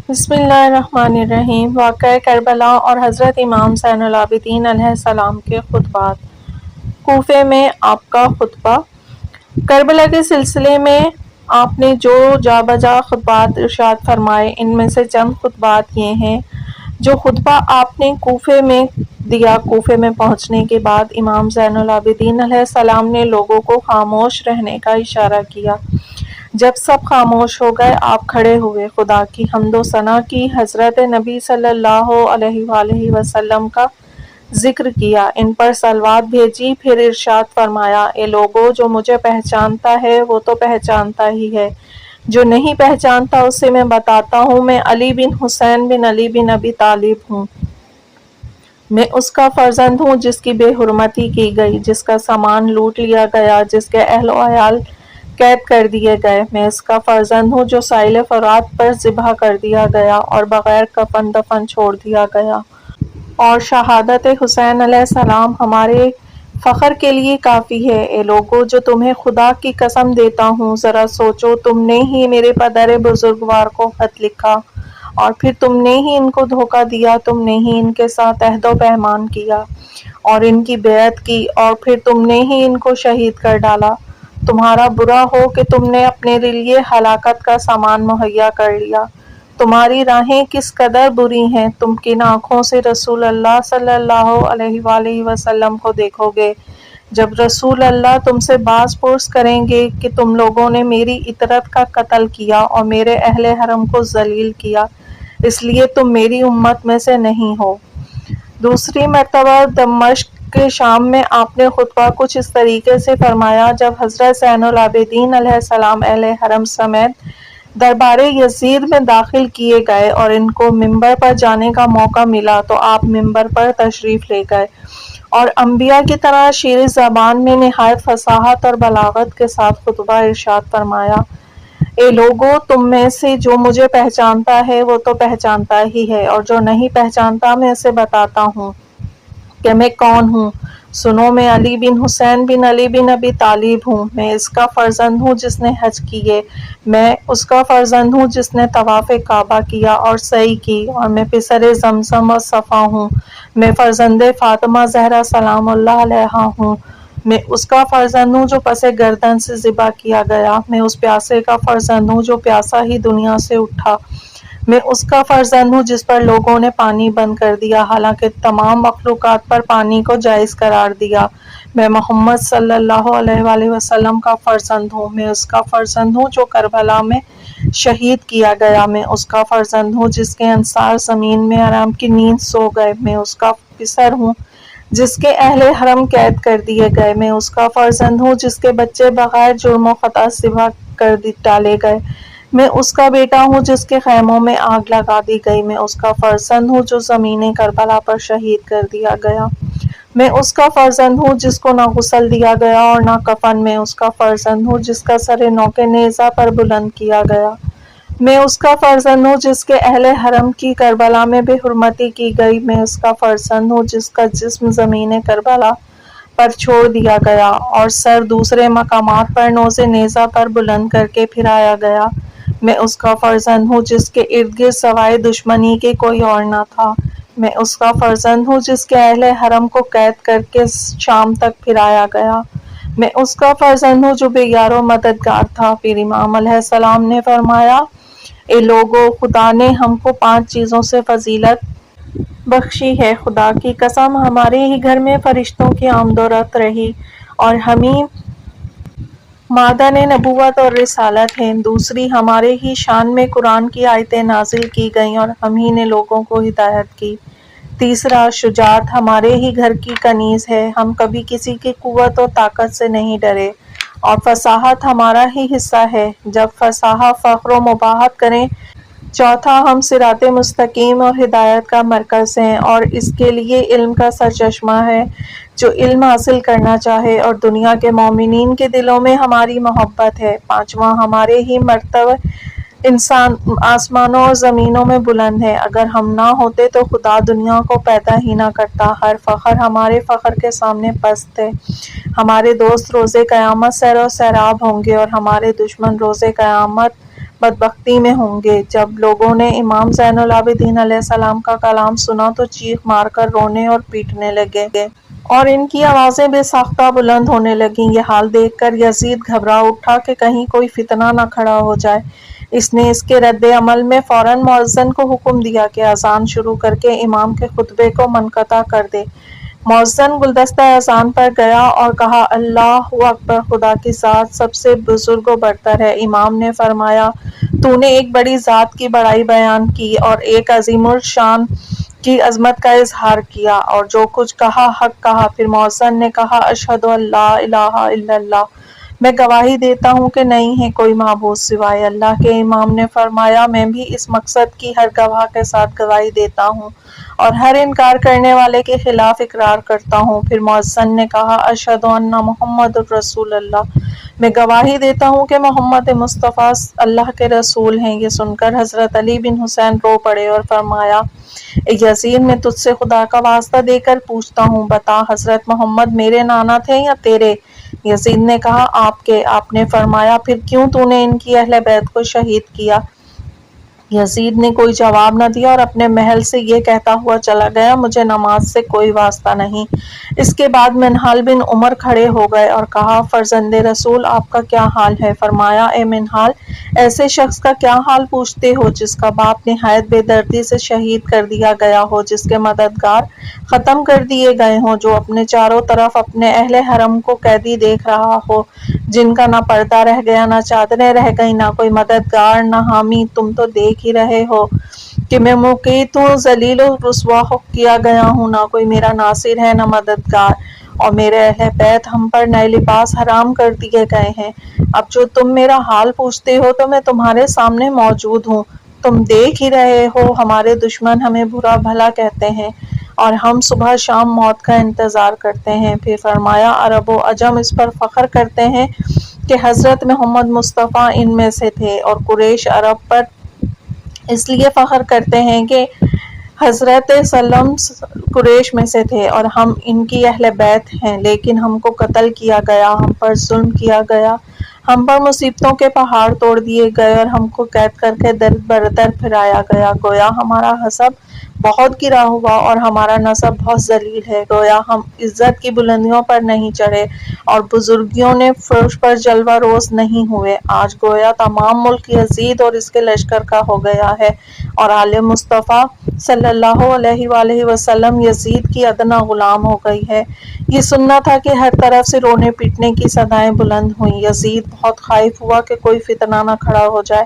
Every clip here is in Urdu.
بسم اللہ الرحمن الرحیم۔ واقعہ کربلا اور حضرت امام زین العابدین علیہ السلام کے خطبات۔ کوفے میں آپ کا خطبہ۔ کربلا کے سلسلے میں آپ نے جو جا بجا خطبات ارشاد فرمائے، ان میں سے چند خطبات یہ ہیں۔ جو خطبہ آپ نے کوفے میں دیا، کوفے میں پہنچنے کے بعد امام زین العابدین علیہ السلام نے لوگوں کو خاموش رہنے کا اشارہ کیا۔ جب سب خاموش ہو گئے، آپ کھڑے ہوئے، خدا کی حمد و ثنا کی، حضرت نبی صلی اللہ علیہ وآلہ وسلم کا ذکر کیا، ان پر صلوات بھیجی، پھر ارشاد فرمایا، اے لوگو، جو مجھے پہچانتا ہے وہ تو پہچانتا ہی ہے، جو نہیں پہچانتا اسے میں بتاتا ہوں، میں علی بن حسین بن علی بن ابی طالب ہوں۔ میں اس کا فرزند ہوں جس کی بے حرمتی کی گئی، جس کا سامان لوٹ لیا گیا، جس کے اہل و عیال قید کر دیے گئے۔ میں اس کا فرزند ہوں جو ساحل فرات پر ذبح کر دیا گیا اور بغیر کفن دفن چھوڑ دیا گیا، اور شہادت حسین علیہ السلام ہمارے فخر کے لیے کافی ہے۔ اے لوگو، جو تمہیں خدا کی قسم دیتا ہوں، ذرا سوچو، تم نے ہی میرے پدر بزرگوار کو خط لکھا، اور پھر تم نے ہی ان کو دھوکہ دیا، تم نے ہی ان کے ساتھ عہد و پیمان کیا اور ان کی بیعت کی، اور پھر تم نے ہی ان کو شہید کر ڈالا۔ تمہارا برا ہو کہ تم نے اپنے لیے ہلاکت کا سامان مہیا کر لیا۔ تمہاری راہیں کس قدر بری ہیں، تم کن آنکھوں سے رسول اللہ صلی اللہ علیہ وآلہ وسلم کو دیکھو گے، جب رسول اللہ تم سے باز پرس کریں گے کہ تم لوگوں نے میری اطرت کا قتل کیا اور میرے اہل حرم کو ذلیل کیا، اس لیے تم میری امت میں سے نہیں ہو۔ دوسری مرتبہ دمشق کے شام میں آپ نے خطبہ کچھ اس طریقے سے فرمایا، جب حضرت زین العابدین علیہ السلام اہل حرم سمیت دربار یزید میں داخل کیے گئے اور ان کو منبر پر جانے کا موقع ملا تو آپ منبر پر تشریف لے گئے اور انبیاء کی طرح شیریں زبان میں نہایت فصاحت اور بلاغت کے ساتھ خطبہ ارشاد فرمایا، اے لوگو، تم میں سے جو مجھے پہچانتا ہے وہ تو پہچانتا ہی ہے، اور جو نہیں پہچانتا میں اسے بتاتا ہوں کہ میں کون ہوں۔ سنو، میں علی بن حسین بن علی بن ابی طالب ہوں۔ میں اس کا فرزند ہوں جس نے حج کیے، میں اس کا فرزند ہوں جس نے طواف کعبہ کیا اور سعی کی، اور میں پسر زمزم اور صفا ہوں۔ میں فرزند فاطمہ زہرا سلام اللہ علیہا ہوں۔ میں اس کا فرزند ہوں جو پس گردن سے ذبح کیا گیا۔ میں اس پیاسے کا فرزند ہوں جو پیاسا ہی دنیا سے اٹھا۔ میں اس کا فرزند ہوں جس پر لوگوں نے پانی بند کر دیا، حالانکہ تمام مخلوقات پر پانی کو جائز قرار دیا۔ میں محمد صلی اللہ علیہ وآلہ وسلم کا فرزند ہوں۔ میں اس کا فرزند ہوں جو کربلا میں شہید کیا گیا۔ میں اس کا فرزند ہوں جس کے انصار زمین میں آرام کی نیند سو گئے۔ میں اس کا پسر ہوں جس کے اہل حرم قید کر دیے گئے۔ میں اس کا فرزند ہوں جس کے بچے بغیر جرم و خطا ذبح کر ڈالے گئے۔ میں اس کا بیٹا ہوں جس کے خیموں میں آگ لگا دی گئی۔ میں اس کا فرزند ہوں جو زمین کربلا پر شہید کر دیا گیا۔ میں اس کا فرزند ہوں جس کو نہ غسل دیا گیا اور نہ کفن۔ میں اس کا فرزند ہوں جس کا سر نوک نیزہ پر بلند کیا گیا۔ میں اس کا فرزند ہوں جس کے اہل حرم کی کربلا میں بے حرمتی کی گئی۔ میں اس کا فرزند ہوں جس کا جسم زمین کربلا پر چھوڑ دیا گیا اور سر دوسرے مقامات پر نوز نیزہ پر بلند کر کے پھرایا گیا۔ میں اس کا فرزند ہوں جس کے ارد گرد سوائے دشمنی کے کوئی اور نہ تھا۔ میں اس کا فرزند ہوں جس کے اہل حرم کو قید کر کے شام تک پھرایا گیا۔ میں اس کا فرزند ہوں جو بے یار و مددگار تھا۔ پھر امام علیہ السلام نے فرمایا، اے لوگو، خدا نے ہم کو 5 چیزوں سے فضیلت بخشی ہے۔ خدا کی قسم، ہمارے ہی گھر میں فرشتوں کی آمد و رفت رہی اور ہمیں معدن نبوت اور رسالت ہے۔ دوسری، ہمارے ہی شان میں قرآن کی آیتیں نازل کی گئیں اور ہم ہی نے لوگوں کو ہدایت کی۔ تیسرا، شجاعت ہمارے ہی گھر کی کنیز ہے، ہم کبھی کسی کی قوت و طاقت سے نہیں ڈرے، اور فصاحت ہمارا ہی حصہ ہے، جب فصاح فخر و مباحت کریں۔ چوتھا، ہم صراط مستقیم اور ہدایت کا مرکز ہیں اور اس کے لیے علم کا سرچشمہ ہے، جو علم حاصل کرنا چاہے، اور دنیا کے مومنین کے دلوں میں ہماری محبت ہے۔ پانچواں، ہمارے ہی مرتبہ آسمانوں اور زمینوں میں بلند ہے، اگر ہم نہ ہوتے تو خدا دنیا کو پیدا ہی نہ کرتا۔ ہر فخر ہمارے فخر کے سامنے پست ہے۔ ہمارے دوست روز قیامت سیر و سیراب ہوں گے اور ہمارے دشمن روز قیامت بدبختی میں ہوں گے۔ جب لوگوں نے امام زین العابدین علیہ السلام کا کلام سنا تو چیخ مار کر رونے اور پیٹنے لگے اور ان کی آوازیں بے ساختہ بلند ہونے لگیں۔ یہ حال دیکھ کر یزید گھبرا اٹھا کہ کہیں کوئی فتنہ نہ کھڑا ہو جائے۔ اس نے اس کے رد عمل میں فوراً مؤذن کو حکم دیا کہ اذان شروع کر کے امام کے خطبے کو منقطع کر دے۔ مؤذن گلدستہ اذان پر گیا اور کہا، اللہ اکبر، خدا کی ذات سب سے بزرگ و برتر ہے۔ امام نے فرمایا، تو نے ایک بڑی ذات کی بڑائی بیان کی اور ایک عظیم الشان کی عظمت کا اظہار کیا اور جو کچھ کہا حق کہا۔ پھر مؤذن نے کہا، اشہد ان لا الہ الا اللہ، میں گواہی دیتا ہوں کہ نہیں ہے کوئی معبود سوائے اللہ کے۔ امام نے فرمایا، میں بھی اس مقصد کی ہر گواہ کے ساتھ گواہی دیتا ہوں اور ہر انکار کرنے والے کے خلاف اقرار کرتا ہوں۔ پھر مؤذن نے کہا، اشہد ان محمد الرسول اللہ، میں گواہی دیتا ہوں کہ محمد مصطفیٰ اللہ کے رسول ہیں۔ یہ سن کر حضرت علی بن حسین رو پڑے اور فرمایا، اے یزید، میں تجھ سے خدا کا واسطہ دے کر پوچھتا ہوں، بتا حضرت محمد میرے نانا تھے یا تیرے؟ یزید نے کہا، آپ کے۔ آپ نے فرمایا، پھر کیوں تو نے ان کی اہل بیت کو شہید کیا؟ یزید نے کوئی جواب نہ دیا اور اپنے محل سے یہ کہتا ہوا چلا گیا، مجھے نماز سے کوئی واسطہ نہیں۔ اس کے بعد منہال بن عمر کھڑے ہو گئے اور کہا، فرزند رسول، آپ کا کیا حال ہے؟ فرمایا، اے منہال، ایسے شخص کا کیا حال پوچھتے ہو جس کا باپ نہایت بے دردی سے شہید کر دیا گیا ہو، جس کے مددگار ختم کر دیے گئے ہوں، جو اپنے چاروں طرف اپنے اہل حرم کو قیدی دیکھ رہا ہو، جن کا نہ پردہ رہ گیا، نہ چادریں رہ گئیں، نہ کوئی مددگار، نہ حامی۔ تم تو دیکھ ہی رہے ہو کہ میں مقیت ہوں، ذلیل و رسوا کیا گیا ہوں، نہ کوئی میرا ناصر ہے نہ مددگار، اور میرے اہل بیت ہم پر نئے لباس حرام کر دیے گئے ہیں۔ اب جو تم میرا حال پوچھتے ہو تو میں تمہارے سامنے موجود ہوں، تم دیکھ ہی رہے ہو، ہمارے دشمن ہمیں برا بھلا کہتے ہیں اور ہم صبح شام موت کا انتظار کرتے ہیں۔ پھر فرمایا، عرب و عجم اس پر فخر کرتے ہیں کہ حضرت محمد مصطفیٰ ان میں سے تھے، اور قریش عرب پر اس لیے فخر کرتے ہیں کہ حضرت سلم قریش میں سے تھے اور ہم ان کی اہل بیت ہیں، لیکن ہم کو قتل کیا گیا، ہم پر ظلم کیا گیا، ہم پر مصیبتوں کے پہاڑ توڑ دیے گئے اور ہم کو قید کر کے در بدر پھرایا گیا۔ گویا ہمارا حسب بہت گرا ہوا اور ہمارا نسب بہت ذلیل ہے۔ گویا ہم عزت کی بلندیوں پر نہیں چڑھے اور بزرگیوں نے فرش پر جلوہ روز نہیں ہوئے۔ آج گویا تمام ملک یزید اور اس کے لشکر کا ہو گیا ہے اور آل مصطفیٰ صلی اللہ علیہ وآلہ وسلم یزید کی ادنا غلام ہو گئی ہے۔ یہ سننا تھا کہ ہر طرف سے رونے پیٹنے کی صدائیں بلند ہوئیں۔ یزید بہت خائف ہوا کہ کوئی فتنہ نہ کھڑا ہو جائے۔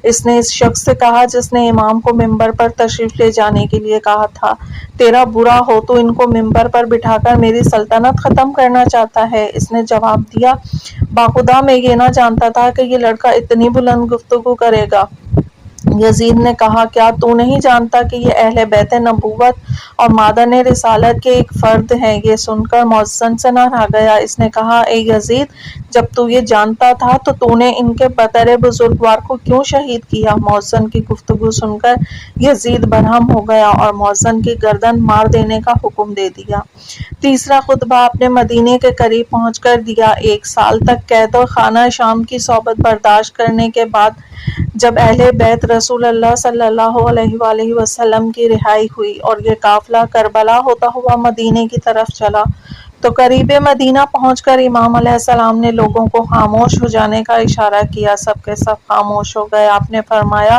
اس نے اس شخص سے کہا جس نے امام کو ممبر پر تشریف لے جانے کے لیے کہا تھا، تیرا برا ہو تو ان کو ممبر پر بٹھا کر میری سلطنت ختم کرنا چاہتا ہے؟ اس نے جواب دیا، باخدا میں یہ نہ جانتا تھا کہ یہ لڑکا اتنی بلند گفتگو کرے گا۔ یزید نے کہا، کیا تو نہیں جانتا کہ یہ اہل بیت نبوت اور مادن رسالت کے ایک فرد ہیں؟ یہ سن کر مؤذن سے نہ رہ گیا۔ اس نے کہا، اے یزید، جب تو یہ جانتا تھا تو نے ان کے بطر بزرگوار کو کیوں شہید کیا؟ مؤذن کی گفتگو سن کر یزید برہم ہو گیا اور مؤذن کی گردن مار دینے کا حکم دے دیا۔ تیسرا خطبہ آپ نے مدینے کے قریب پہنچ کر دیا۔ 1 سال تک قید و خانہ شام کی صحبت برداشت کرنے کے بعد جب اہل بیت رسول اللہ صلی اللہ علیہ وآلہ وسلم کی رہائی ہوئی اور یہ قافلہ کربلا ہوتا ہوا مدینے کی طرف چلا تو قریب مدینہ پہنچ کر امام علیہ السلام نے لوگوں کو خاموش ہو جانے کا اشارہ کیا۔ سب کے سب خاموش ہو گئے۔ آپ نے فرمایا،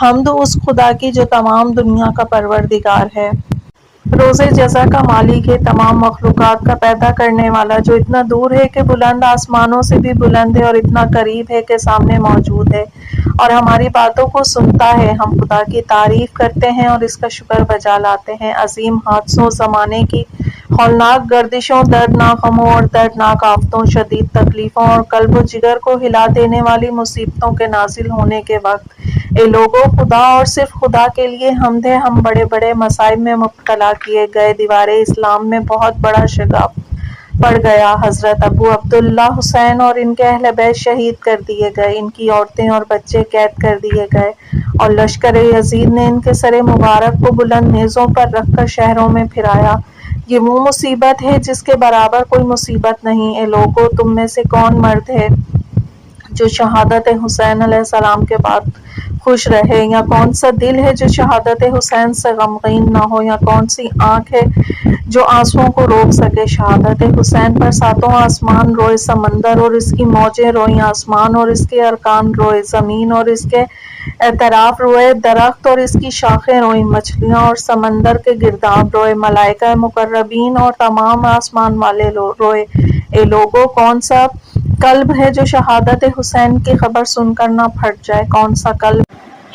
حمد اس خدا کی جو تمام دنیا کا پروردگار ہے، روز جزا کا مالک ہے، تمام مخلوقات کا پیدا کرنے والا، جو اتنا دور ہے کہ بلند آسمانوں سے بھی بلند ہے اور اتنا قریب ہے کہ سامنے موجود ہے اور ہماری باتوں کو سنتا ہے۔ ہم خدا کی تعریف کرتے ہیں اور اس کا شکر بجا لاتے ہیں۔ عظیم حادثوں، زمانے کی ہولناک گردشوں، دردناک غموں اور دردناک آفتوں، شدید تکلیفوں اور قلب و جگر کو ہلا دینے والی مصیبتوں کے نازل ہونے کے وقت، اے لوگو، خدا اور صرف خدا کے لیے حمد ہے۔ ہم بڑے بڑے مصائب میں مبتلا کیے گئے، دیوار اسلام میں بہت بڑا شگاف پڑ گیا، حضرت ابو عبداللہ حسین اور ان کے اہل بیت شہید کر دیے گئے، ان کی عورتیں اور بچے قید کر دیے گئے اور لشکر یزید نے ان کے سر مبارک کو بلند نیزوں پر رکھ کر شہروں میں پھرایا۔ یہ وہ مصیبت ہے جس کے برابر کوئی مصیبت نہیں۔ اے لوگو، تم میں سے کون مرد ہے جو شہادت حسین علیہ السلام کے بعد خوش رہے، یا کون سا دل ہے جو شہادت حسین سے غمگین نہ ہو، یا کون سی آنکھ ہے جو آنسوؤں کو روک سکے۔ شہادت حسین پر ساتوں آسمان روئے، سمندر اور اس کی موجیں روئیں، آسمان اور اس کے ارکان روئے، زمین اور اس کے اعتراف روئے، درخت اور اس کی شاخیں روئیں، مچھلیاں اور سمندر کے گرداب روئے، ملائکہ مقربین اور تمام آسمان والے روئے۔ اے لوگو، کون سا قلب ہے جو شہادت حسین کی خبر سن کر نہ پھٹ جائے؟ کون سا قلب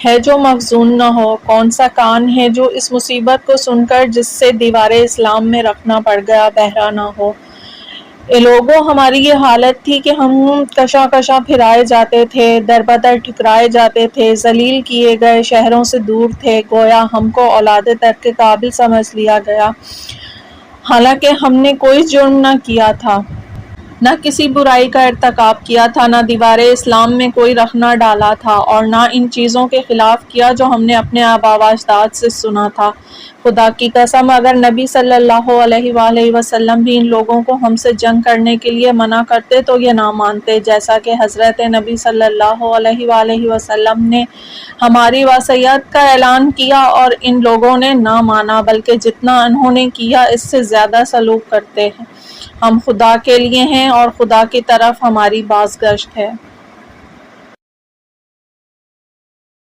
ہے جو محزون نہ ہو؟ کون سا کان ہے جو اس مصیبت کو سن کر جس سے دیوار اسلام میں رکھنا پڑ گیا بہرا نہ ہو؟ اے لوگو، ہماری یہ حالت تھی کہ ہم کشاں کشاں پھرائے جاتے تھے، در بدر ٹھکرائے جاتے تھے، ذلیل کیے گئے، شہروں سے دور تھے، گویا ہم کو اولاد ترک کے قابل سمجھ لیا گیا، حالانکہ ہم نے کوئی جرم نہ کیا تھا، نہ کسی برائی کا ارتکاب کیا تھا، نہ دیوار اسلام میں کوئی رخ نہ ڈالا تھا، اور نہ ان چیزوں کے خلاف کیا جو ہم نے اپنے آباء و اجداد سے سنا تھا۔ خدا کی قسم، اگر نبی صلی اللہ علیہ وآلہ وسلم بھی ان لوگوں کو ہم سے جنگ کرنے کے لیے منع کرتے تو یہ نہ مانتے، جیسا کہ حضرت نبی صلی اللہ علیہ وآلہ وسلم نے ہماری وصیت کا اعلان کیا، اور ان لوگوں نے نہ مانا، بلکہ جتنا انہوں نے کیا اس سے زیادہ سلوک کرتے ہیں۔ ہم خدا کے لیے ہیں اور خدا کی طرف ہماری بازگشت ہے۔